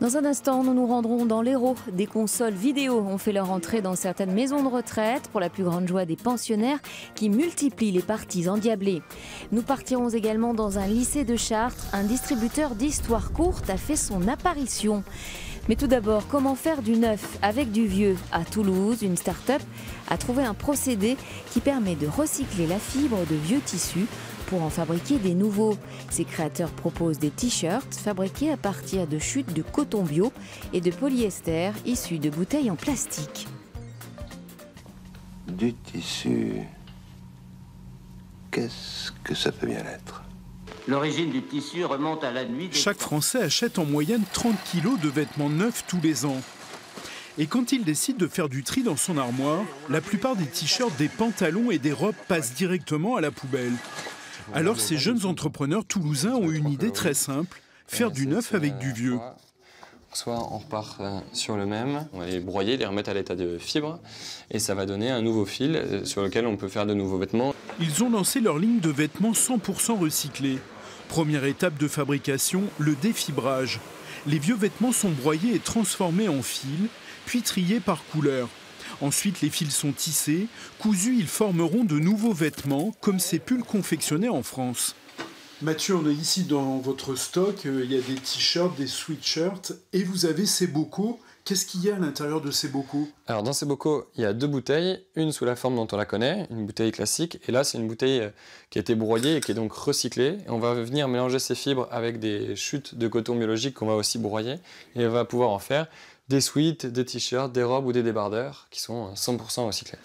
Dans un instant, nous nous rendrons dans l'Hérault. Des consoles vidéo ont fait leur entrée dans certaines maisons de retraite pour la plus grande joie des pensionnaires qui multiplient les parties endiablées. Nous partirons également dans un lycée de Chartres. Un distributeur d'histoires courtes a fait son apparition. Mais tout d'abord, comment faire du neuf avec du vieux? À Toulouse, une start-up a trouvé un procédé qui permet de recycler la fibre de vieux tissus pour en fabriquer des nouveaux. Ces créateurs proposent des t-shirts fabriqués à partir de chutes de coton bio et de polyester issus de bouteilles en plastique. Du tissu, qu'est-ce que ça peut bien être? L'origine du tissu remonte à la nuit. Chaque Français achète en moyenne 30 kilos de vêtements neufs tous les ans. Et quand il décide de faire du tri dans son armoire, la plupart des t-shirts, des pantalons et des robes passent directement à la poubelle. Alors ces jeunes entrepreneurs toulousains ont une idée très simple, faire du neuf avec du vieux. Soit on repart sur le même, on va les broyer, les remettre à l'état de fibre, et ça va donner un nouveau fil sur lequel on peut faire de nouveaux vêtements. Ils ont lancé leur ligne de vêtements 100% recyclés. Première étape de fabrication, le défibrage. Les vieux vêtements sont broyés et transformés en fils, puis triés par couleur. Ensuite, les fils sont tissés, cousus, ils formeront de nouveaux vêtements, comme ces pulls confectionnés en France. Mathieu, on est ici dans votre stock, il y a des t-shirts, des sweatshirts, et vous avez ces bocaux. Qu'est-ce qu'il y a à l'intérieur de ces bocaux? Alors dans ces bocaux, il y a deux bouteilles, une sous la forme dont on la connaît, une bouteille classique, et là c'est une bouteille qui a été broyée et qui est donc recyclée. Et on va venir mélanger ces fibres avec des chutes de coton biologique qu'on va aussi broyer, et on va pouvoir en faire des sweats, des t-shirts, des robes ou des débardeurs qui sont 100% recyclés.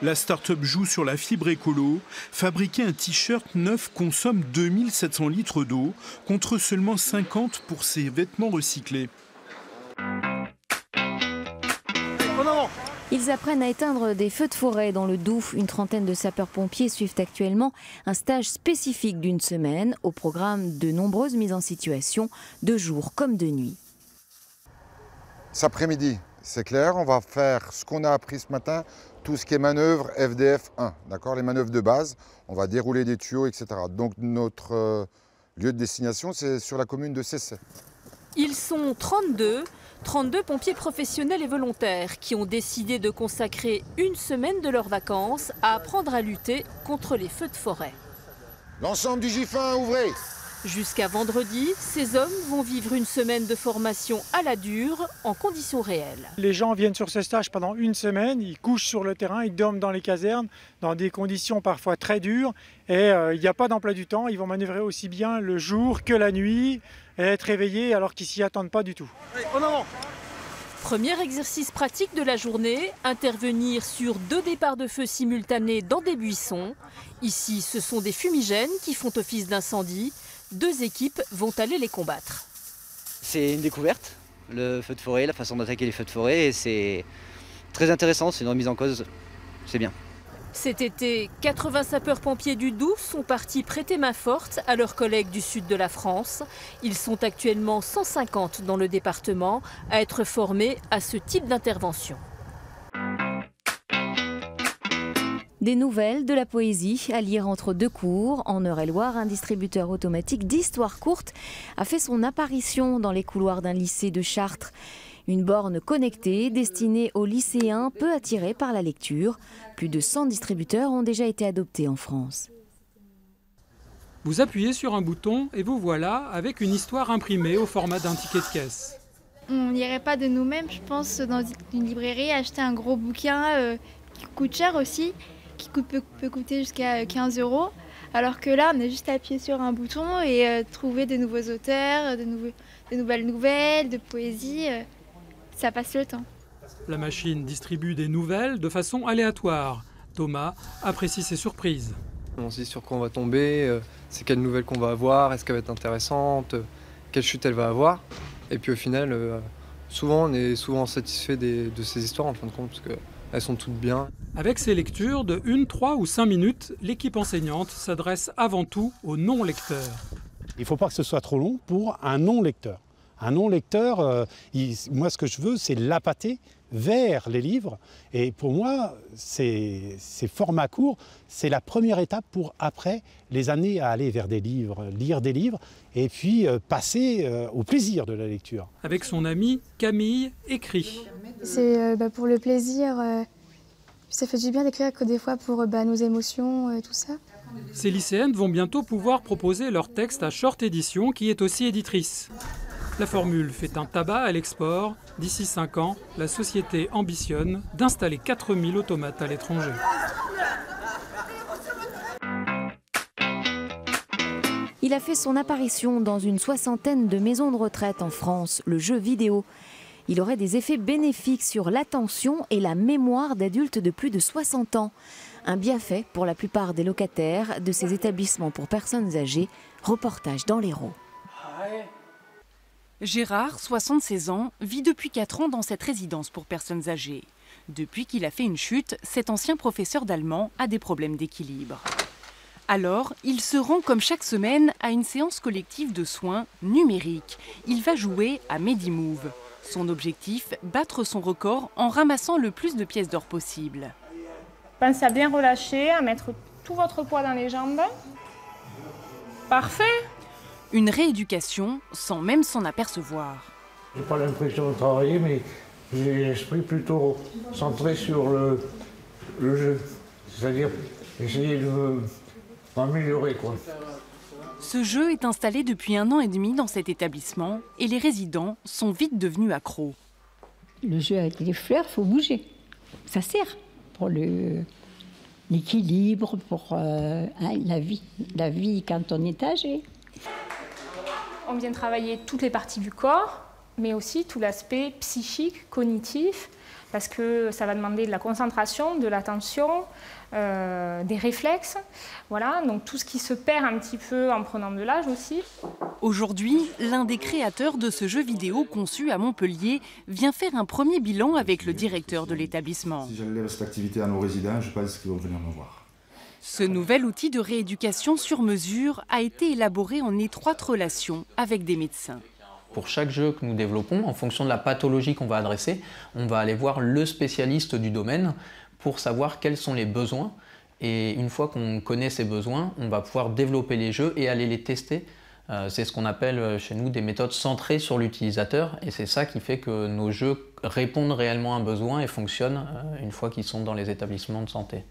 La start-up joue sur la fibre écolo. Fabriquer un t-shirt neuf consomme 2700 litres d'eau, contre seulement 50 pour ses vêtements recyclés. Ils apprennent à éteindre des feux de forêt dans le Doubs. Une trentaine de sapeurs-pompiers suivent actuellement un stage spécifique d'une semaine au programme de nombreuses mises en situation, de jour comme de nuit. Cet après-midi, c'est clair, on va faire ce qu'on a appris ce matin, tout ce qui est manœuvre FDF 1, d'accord, les manœuvres de base. On va dérouler des tuyaux, etc. Donc notre lieu de destination, c'est sur la commune de Cessay. Ils sont 32 pompiers professionnels et volontaires qui ont décidé de consacrer une semaine de leurs vacances à apprendre à lutter contre les feux de forêt. L'ensemble du J1, ouvrez! Jusqu'à vendredi, ces hommes vont vivre une semaine de formation à la dure, en conditions réelles. Les gens viennent sur ce stage pendant une semaine, ils couchent sur le terrain, ils dorment dans les casernes, dans des conditions parfois très dures. Et il n'y a pas d'emploi du temps, ils vont manœuvrer aussi bien le jour que la nuit, et être réveillés alors qu'ils s'y attendent pas du tout. Allez, en avant! Premier exercice pratique de la journée, intervenir sur 2 départs de feu simultanés dans des buissons. Ici, ce sont des fumigènes qui font office d'incendie. 2 équipes vont aller les combattre. C'est une découverte, le feu de forêt, la façon d'attaquer les feux de forêt, et c'est très intéressant, c'est une remise en cause, c'est bien. Cet été, 80 sapeurs-pompiers du Doubs sont partis prêter main forte à leurs collègues du sud de la France. Ils sont actuellement 150 dans le département à être formés à ce type d'intervention. Des nouvelles, de la poésie à lire entre 2 cours. En Eure-et-Loire, un distributeur automatique d'histoires courtes a fait son apparition dans les couloirs d'un lycée de Chartres. Une borne connectée destinée aux lycéens peu attirés par la lecture. Plus de 100 distributeurs ont déjà été adoptés en France. Vous appuyez sur un bouton et vous voilà avec une histoire imprimée au format d'un ticket de caisse. On n'irait pas de nous-mêmes, je pense, dans une librairie, acheter un gros bouquin qui coûte cher aussi, qui peut coûter jusqu'à 15 €. Alors que là, on a juste à appuyer sur un bouton et trouver de nouveaux auteurs, de nouvelles nouvelles, de poésie. Ça passe le temps. La machine distribue des nouvelles de façon aléatoire. Thomas apprécie ses surprises. On se dit sur quoi on va tomber, c'est quelle nouvelle qu'on va avoir, est-ce qu'elle va être intéressante, quelle chute elle va avoir. Et puis au final, souvent on est satisfait de ces histoires en fin de compte, parce qu'elles sont toutes bien. Avec ces lectures de 1, 3 ou 5 minutes, l'équipe enseignante s'adresse avant tout aux non-lecteurs. Il ne faut pas que ce soit trop long pour un non-lecteur. Un non-lecteur, moi ce que je veux, c'est l'appâter vers les livres. Et pour moi, ces formats courts, c'est la première étape pour après les amener à aller vers des livres, lire des livres et puis passer au plaisir de la lecture. Avec son amie, Camille écrit. C'est pour le plaisir, ça fait du bien d'écrire que des fois pour nos émotions, tout ça. Ces lycéennes vont bientôt pouvoir proposer leur texte à Short Edition, qui est aussi éditrice. La formule fait un tabac à l'export. D'ici 5 ans, la société ambitionne d'installer 4000 automates à l'étranger. Il a fait son apparition dans une 60aine de maisons de retraite en France, le jeu vidéo. Il aurait des effets bénéfiques sur l'attention et la mémoire d'adultes de plus de 60 ans. Un bienfait pour la plupart des locataires de ces établissements pour personnes âgées. Reportage dans l'Hérault. Gérard, 76 ans, vit depuis 4 ans dans cette résidence pour personnes âgées. Depuis qu'il a fait une chute, cet ancien professeur d'allemand a des problèmes d'équilibre. Alors, il se rend comme chaque semaine à une séance collective de soins numériques. Il va jouer à Medimove. Son objectif, battre son record en ramassant le plus de pièces d'or possible. Pensez à bien relâcher, à mettre tout votre poids dans les jambes. Parfait! Une rééducation sans même s'en apercevoir. J'ai pas l'impression de travailler, mais j'ai l'esprit plutôt centré sur le jeu. C'est-à-dire essayer de m'améliorer, quoi. Ce jeu est installé depuis 1 an et demi dans cet établissement et les résidents sont vite devenus accros. Le jeu avec les fleurs, il faut bouger. Ça sert pour l'équilibre, pour la vie quand on est âgé. On vient travailler toutes les parties du corps, mais aussi tout l'aspect psychique, cognitif, parce que ça va demander de la concentration, de l'attention, des réflexes. Voilà, donc tout ce qui se perd un petit peu en prenant de l'âge aussi. Aujourd'hui, l'un des créateurs de ce jeu vidéo conçu à Montpellier vient faire un premier bilan avec le directeur de l'établissement. Si j'allève cette activité à nos résidents, je pense qu'ils vont venir me voir. Ce nouvel outil de rééducation sur mesure a été élaboré en étroite relation avec des médecins. Pour chaque jeu que nous développons, en fonction de la pathologie qu'on va adresser, on va aller voir le spécialiste du domaine pour savoir quels sont les besoins. Et une fois qu'on connaît ces besoins, on va pouvoir développer les jeux et aller les tester. C'est ce qu'on appelle chez nous des méthodes centrées sur l'utilisateur. Et c'est ça qui fait que nos jeux répondent réellement à un besoin et fonctionnent une fois qu'ils sont dans les établissements de santé.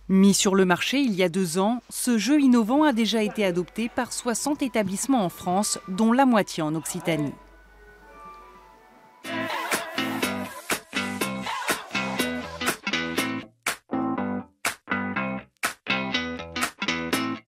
Mis sur le marché il y a 2 ans, ce jeu innovant a déjà été adopté par 60 établissements en France, dont la moitié en Occitanie.